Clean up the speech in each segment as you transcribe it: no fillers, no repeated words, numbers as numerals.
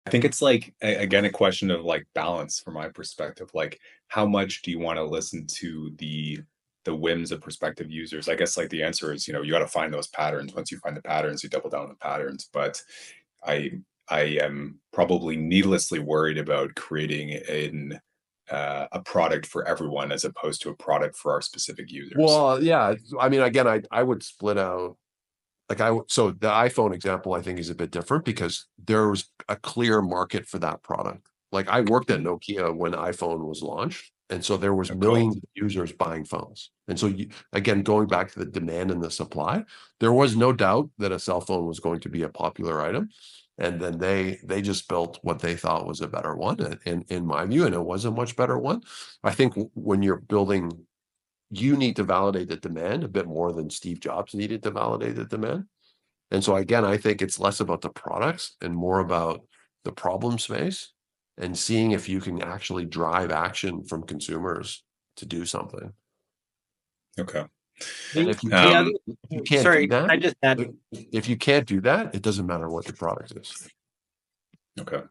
I think it's like again a question of like balance from my perspective. Like, how much do you want to listen to the whims of prospective users? I guess like the answer is, you got to find those patterns. Once you find the patterns, you double down on the patterns. But I I am probably needlessly worried about creating a product for everyone as opposed to a product for our specific users. Well, yeah. I mean, again, I would split out so the iPhone example I think is a bit different because there was a clear market for that product. Like I worked at Nokia when iPhone was launched, and so there was Oh, cool. millions of users buying phones. And so again, going back to the demand and the supply, there was no doubt that a cell phone was going to be a popular item. And then they just built what they thought was a better one, in my view, and it was a much better one. I think when you're building, you need to validate the demand a bit more than Steve Jobs needed to validate the demand. And so again, I think it's less about the products and more about the problem space and seeing if you can actually drive action from consumers to do something. Okay. And The if you the can't, other Um, if you can't do sorry, that, I just had if you can't do that, it doesn't matter what the product is. okay.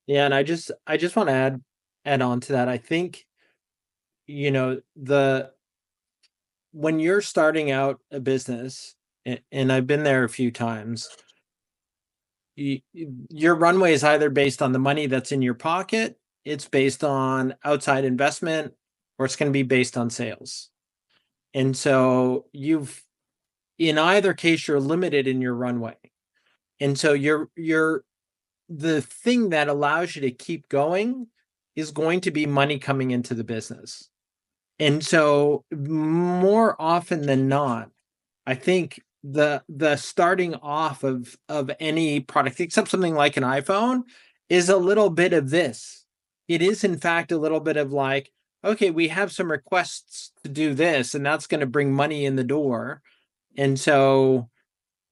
yeah, and I just want to add on to that. I think the when you're starting out a business, and I've been there a few times, your runway is either based on the money that's in your pocket, it's based on outside investment, or it's going to be based on sales. And so in either case, you're limited in your runway. And so the thing that allows you to keep going is going to be money coming into the business. And so more often than not, I think the starting off of any product, except something like an iPhone, is a little bit of this. It is in fact a little bit of like, okay, we have some requests to do this, and that's going to bring money in the door. And so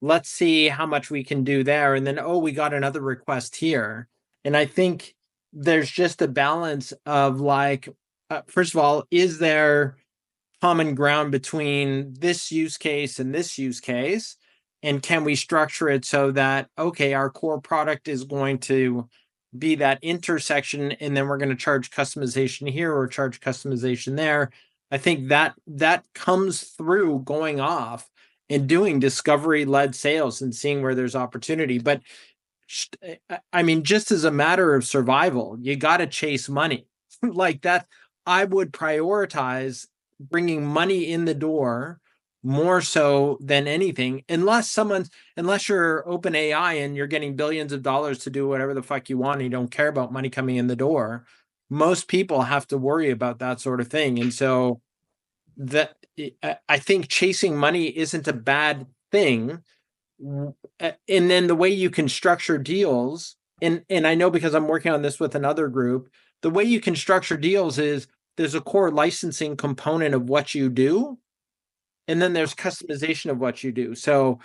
let's see how much we can do there. And then, oh, we got another request here. And I think there's just a balance of like, first of all, is there common ground between this use case and this use case? And can we structure it so that, okay, our core product is going to be that intersection, and then we're going to charge customization here or charge customization there. I think that comes through going off and doing discovery led sales and seeing where there's opportunity. But I mean, just as a matter of survival, you got to chase money like that. I would prioritize bringing money in the door more so than anything, unless you're open AI and you're getting billions of dollars to do whatever the fuck you want and you don't care about money coming in the door. Most people have to worry about that sort of thing. And so that I think chasing money isn't a bad thing. And then the way you can structure deals, and I know because I'm working on this with another group, the way you can structure deals is there's a core licensing component of what you do, and then there's customization of what you do. So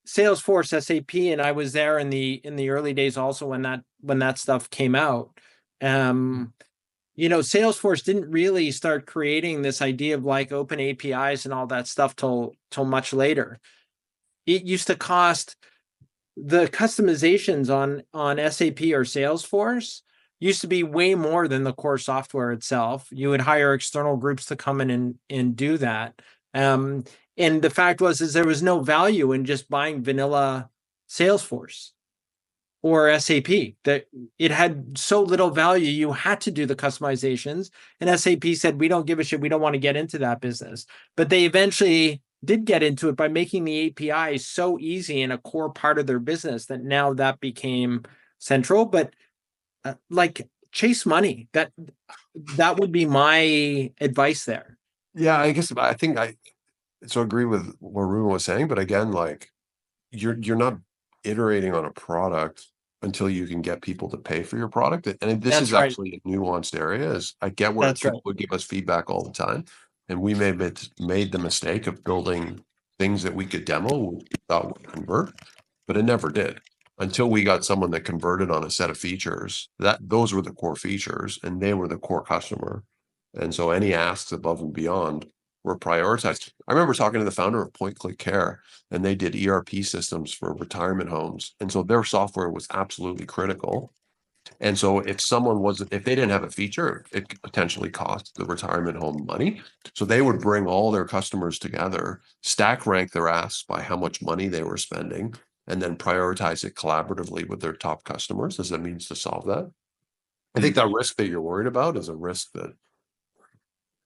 Salesforce, SAP, and I was there in the early days also when that stuff came out. Salesforce didn't really start creating this idea of like open APIs and all that stuff till much later. It used to cost the customizations on SAP or Salesforce used to be way more than the core software itself. You would hire external groups to come in and do that. And the fact is there was no value in just buying vanilla Salesforce or SAP. That it had so little value, you had to do the customizations. And SAP said, we don't give a shit. We don't want to get into that business. But they eventually did get into it by making the API so easy and a core part of their business that now that became central. But like chase money, that would be my advice there. Yeah, I guess I think I so agree with what Ruben was saying, but again, like you're not iterating on a product until you can get people to pay for your product. And this is That's right. actually a nuanced area. Is I get where That's right. people would give us feedback all the time, and we may have made the mistake of building things that we could demo, we thought would convert, but it never did until we got someone that converted on a set of features. That those were the core features, and they were the core customer. And so any asks above and beyond were prioritized. I remember talking to the founder of Point Click Care, and they did ERP systems for retirement homes. And so their software was absolutely critical. And so if if they didn't have a feature, it could potentially cost the retirement home money. So they would bring all their customers together, stack rank their asks by how much money they were spending, and then prioritize it collaboratively with their top customers as a means to solve that. I think that risk that you're worried about is a risk that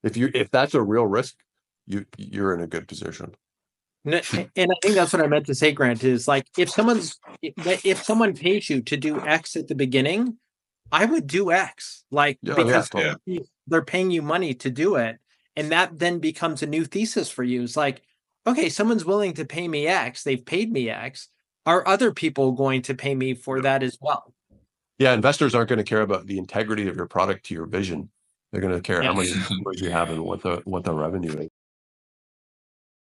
if that's a real risk, you're in a good position. And I think that's what I meant to say, Grant, is like if someone pays you to do X at the beginning, I would do X, like because they're paying you money to do it. And that then becomes a new thesis for you. It's like, okay, someone's willing to pay me X, they've paid me X. Are other people going to pay me for that as well? Yeah, investors aren't going to care about the integrity of your product to your vision. They're going to care how many customers you have and what the revenue is.